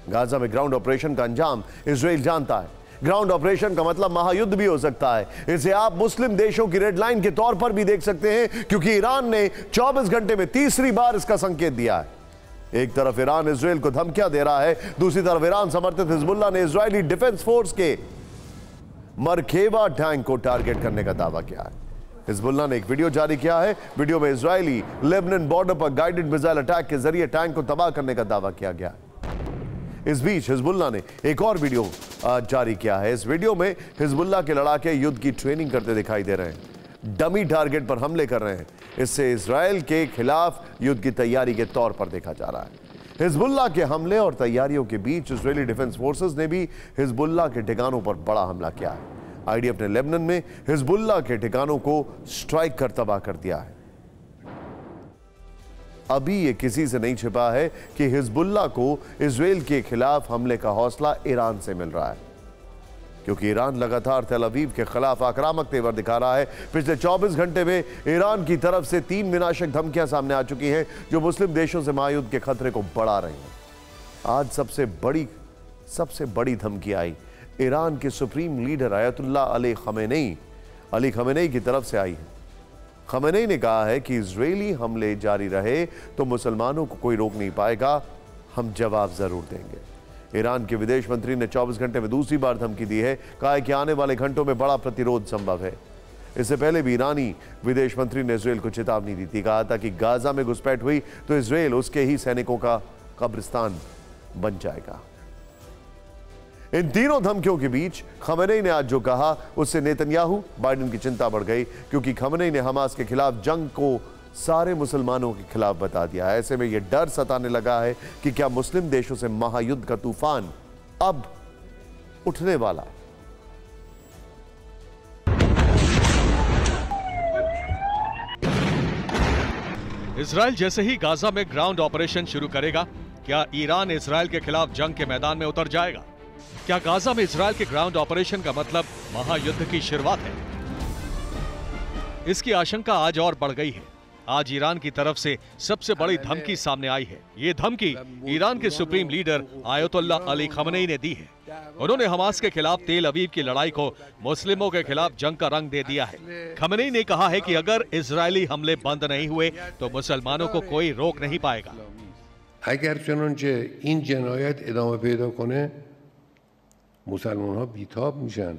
Gaza में ground operation का अंजाम इजराइल जानता है। ग्राउंड ऑपरेशन का मतलब महायुद्ध भी हो सकता है। इसे आप मुस्लिम देशों की रेड लाइन के तौर पर भी देख सकते हैं, क्योंकि ईरान ने 24 घंटे में तीसरी बार इसका संकेत दिया है। एक तरफ ईरान इजराइल को धमकियां दे रहा है, दूसरी तरफ ईरान समर्थित हिजबुल्लाह ने इजरायली डिफेंस फोर्स के मरकेबा टैंक को टारगेट करने का दावा किया है। हिजबुल्लाह ने एक वीडियो जारी किया है। वीडियो में इजरायली लेबनान बॉर्डर पर गाइडेड मिसाइल अटैक के जरिए टैंक को तबाह करने का दावा किया गया है। इस बीच हिजबुल्लाह ने एक और वीडियो जारी किया है। इस वीडियो में हिजबुल्लाह के लड़ाके युद्ध की ट्रेनिंग करते दिखाई दे रहे हैं, डमी टारगेट पर हमले कर रहे हैं। इससे इजराइल के खिलाफ युद्ध की तैयारी के तौर पर देखा जा रहा है। हिजबुल्लाह के हमले और तैयारियों के बीच इजरायली डिफेंस फोर्सेस ने भी हिजबुल्लाह के ठिकानों पर बड़ा हमला किया है। आईडीएफ ने लेबनान में हिजबुल्लाह के ठिकानों को स्ट्राइक कर तबाह कर दिया है। अभी यह किसी से नहीं छिपा है कि हिजबुल्लाह को इजराइल के खिलाफ हमले का हौसला ईरान से मिल रहा है, क्योंकि ईरान लगातार तेल अवीव के खिलाफ आक्रामक तेवर दिखा रहा है। पिछले 24 घंटे में ईरान की तरफ से 3 विनाशक धमकियां सामने आ चुकी हैं, जो मुस्लिम देशों से महायुद्ध के खतरे को बढ़ा रही हैं। आज सबसे बड़ी धमकी आई ईरान के supreme leader Ayatollah Ali Khamenei की तरफ से आई है। खमेनेई ने कहा है कि इजरायली हमले जारी रहे तो मुसलमानों को कोई रोक नहीं पाएगा, हम जवाब जरूर देंगे। ईरान के विदेश मंत्री ने 24 घंटे में दूसरी बार धमकी दी है। कहा है कि आने वाले घंटों में बड़ा प्रतिरोध संभव है। इससे पहले भी ईरानी विदेश मंत्री ने इजरायल को चेतावनी दी थी। कहा था कि गाजा में घुसपैठ हुई तो इजरायल उसके ही सैनिकों का कब्रिस्तान बन जाएगा। इन तीनों धमकियों के बीच खमेनेई ने आज जो कहा, उससे नेतन्याहू बाइडेन की चिंता बढ़ गई, क्योंकि खमेनेई ने हमास के खिलाफ जंग को सारे मुसलमानों के खिलाफ बता दिया है। ऐसे में यह डर सताने लगा है कि क्या मुस्लिम देशों से महायुद्ध का तूफान अब उठने वाला है। इजराइल जैसे ही गाजा में ग्राउंड ऑपरेशन शुरू करेगा, क्या ईरान इजराइल के खिलाफ जंग के मैदान में उतर जाएगा? क्या गाजा में इजराइल के ग्राउंड ऑपरेशन का मतलब महायुद्ध की शुरुआत है? इसकी आशंका आज और बढ़ गई है। आज ईरान की तरफ से सबसे बड़ी धमकी सामने आई है। ये धमकी ईरान के supreme leader Ayatollah Ali Khamenei ने दी है। उन्होंने हमास के खिलाफ तेल अवीव की लड़ाई को मुस्लिमों के खिलाफ जंग का रंग दे दिया है। खमेनेई ने कहा है कि अगर इजरायली हमले बंद नहीं हुए तो मुसलमानों को कोई रोक नहीं पाएगा। अगर चुनांचे इन जनायत इदामे पैदा कने मुसलमान‌हा बीताब मिशन,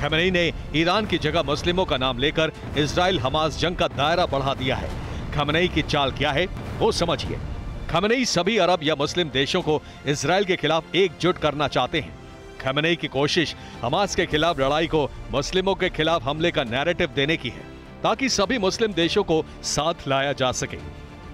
खमेनेई ने ईरान की जगह मुस्लिमों का नाम लेकर इजराइल हमास जंग का दायरा बढ़ा दिया है। खमेनेई की चाल क्या है वो समझिए। खमेनेई सभी अरब या मुस्लिम देशों को इजराइल के खिलाफ एकजुट करना चाहते हैं। खमेनेई की कोशिश हमास के खिलाफ लड़ाई को मुस्लिमों के खिलाफ हमले का नैरेटिव देने की है, ताकि सभी मुस्लिम देशों को साथ लाया जा सके।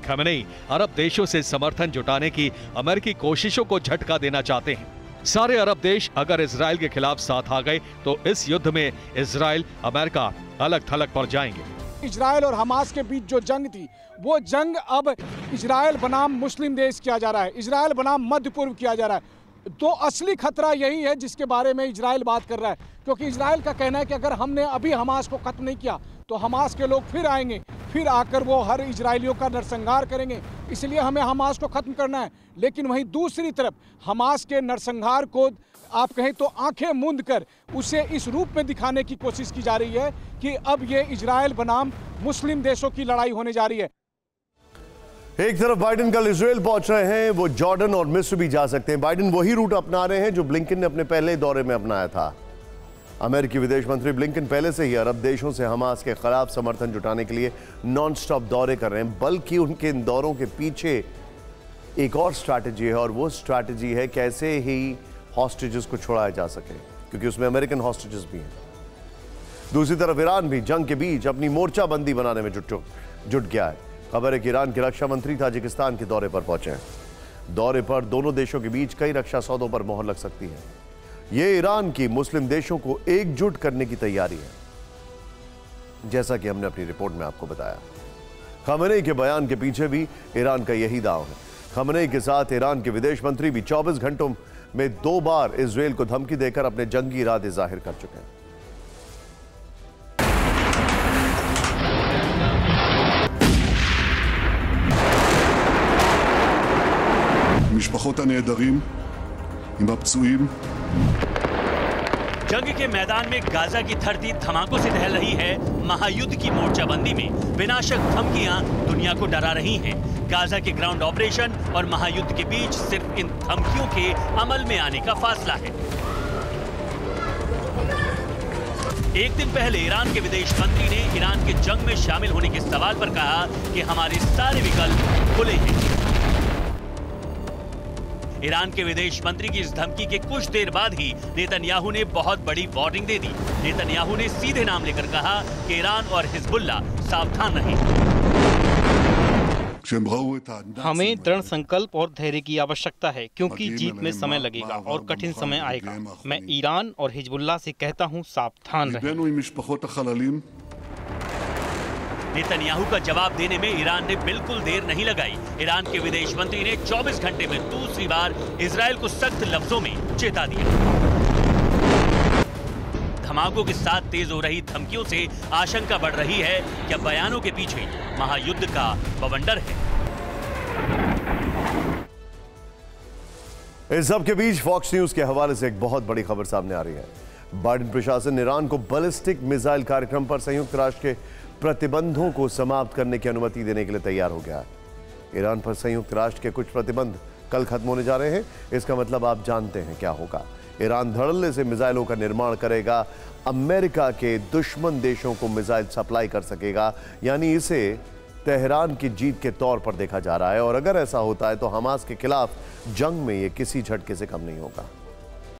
खमेनेई अरब देशों से समर्थन जुटाने की अमेरिकी कोशिशों को झटका देना चाहते हैं। सारे अरब देश अगर इजराइल के खिलाफ साथ आ गए तो इस युद्ध में इजराइल अमेरिका अलग थलग पड़ जाएंगे। इजराइल और हमास के बीच जो जंग थी, वो जंग अब इजराइल बनाम मुस्लिम देश किया जा रहा है, इजराइल बनाम मध्य पूर्व किया जा रहा है। तो असली खतरा यही है जिसके बारे में इजराइल बात कर रहा है, क्योंकि इजराइल का कहना है कि अगर हमने अभी हमास को खत्म नहीं किया तो हमास के लोग फिर आएंगे, फिर आकर वो हर इजरायलियों का नरसंहार करेंगे। इसलिए हमें हमास को खत्म करना है। लेकिन वहीं दूसरी तरफ हमास के नरसंहार को आप कहें तो आंखें मूंद कर उसे इस रूप में दिखाने की कोशिश की जा रही है कि अब ये इजराइल बनाम मुस्लिम देशों की लड़ाई होने जा रही है। एक तरफ बाइडेन कल इजराइल पहुंच रहे हैं, वो जॉर्डन और मिस्र भी जा सकते हैं। बाइडेन वही रूट अपना रहे हैं जो ब्लिंकन ने अपने पहले दौरे में अपनाया था। अमेरिकी विदेश मंत्री ब्लिंकन पहले से ही अरब देशों से हमास के खिलाफ समर्थन जुटाने के लिए नॉन स्टॉप दौरे कर रहे हैं, बल्कि उनके इन दौरों के पीछे एक और स्ट्रैटेजी है, और वो स्ट्रैटेजी है कैसे ही हॉस्टेजेस को छुड़ाया जा सके, क्योंकि उसमें अमेरिकन हॉस्टेजेस भी हैं। दूसरी तरफ ईरान भी जंग के बीच अपनी मोर्चाबंदी बनाने में जुट गया है। खबर है कि ईरान के रक्षा मंत्री ताजिकिस्तान के दौरे पर पहुंचे हैं। दौरे पर दोनों देशों के बीच कई रक्षा सौदों पर मोहर लग सकती है। यह ईरान की मुस्लिम देशों को एकजुट करने की तैयारी है, जैसा कि हमने अपनी रिपोर्ट में आपको बताया। खमेनेई के बयान के पीछे भी ईरान का यही दाव है। खमनेई के साथ ईरान के विदेश मंत्री भी 24 घंटों में 2 बार इजरायल को धमकी देकर अपने जंगी इरादे जाहिर कर चुके हैं। משפחות הנעדרים עם הפצועים। जंग के मैदान में गाजा की धरती धमाकों से दहल रही है। महायुद्ध की मोर्चाबंदी में विनाशक धमकियां दुनिया को डरा रही हैं। गाजा के ग्राउंड ऑपरेशन और महायुद्ध के बीच सिर्फ इन धमकियों के अमल में आने का फासला है। एक दिन पहले ईरान के विदेश मंत्री ने ईरान के जंग में शामिल होने के सवाल पर कहा कि हमारे सारे विकल्प खुले हैं। ईरान के विदेश मंत्री की इस धमकी के कुछ देर बाद ही नेतन्याहू ने बहुत बड़ी वार्निंग दे दी। नेतन्याहू ने सीधे नाम लेकर कहा कि ईरान और हिजबुल्लाह सावधान रहें। हमें दृढ़ संकल्प और धैर्य की आवश्यकता है, क्योंकि जीत में समय लगेगा और कठिन समय आएगा। मैं ईरान और हिजबुल्लाह से कहता हूं, सावधान रहें। नेतन्याहू का जवाब देने में ईरान ने बिल्कुल देर नहीं लगाई। ईरान के विदेश मंत्री ने 24 घंटे में दूसरी बार इजरायल को सख्त लफ्जों में चेता दिया। धमाकों के साथ तेज हो रही धमकियों से आशंका बढ़ रही है कि अब बयानों के पीछे महायुद्ध का बवंडर है। इस सब के बीच फॉक्स न्यूज के हवाले से एक बहुत बड़ी खबर सामने आ रही है। बाइडेन प्रशासन ईरान को बैलिस्टिक मिसाइल कार्यक्रम पर संयुक्त राष्ट्र के प्रतिबंधों को समाप्त करने की अनुमति देने के लिए तैयार हो गया है। ईरान पर संयुक्त राष्ट्र के कुछ प्रतिबंध कल खत्म होने जा रहे हैं। इसका मतलब आप जानते हैं क्या होगा। ईरान धड़ल्ले से मिसाइलों का निर्माण करेगा, अमेरिका के दुश्मन देशों को मिसाइल सप्लाई कर सकेगा, यानी इसे तेहरान की जीत के तौर पर देखा जा रहा है। और अगर ऐसा होता है तो हमास के खिलाफ जंग में ये किसी झटके से कम नहीं होगा।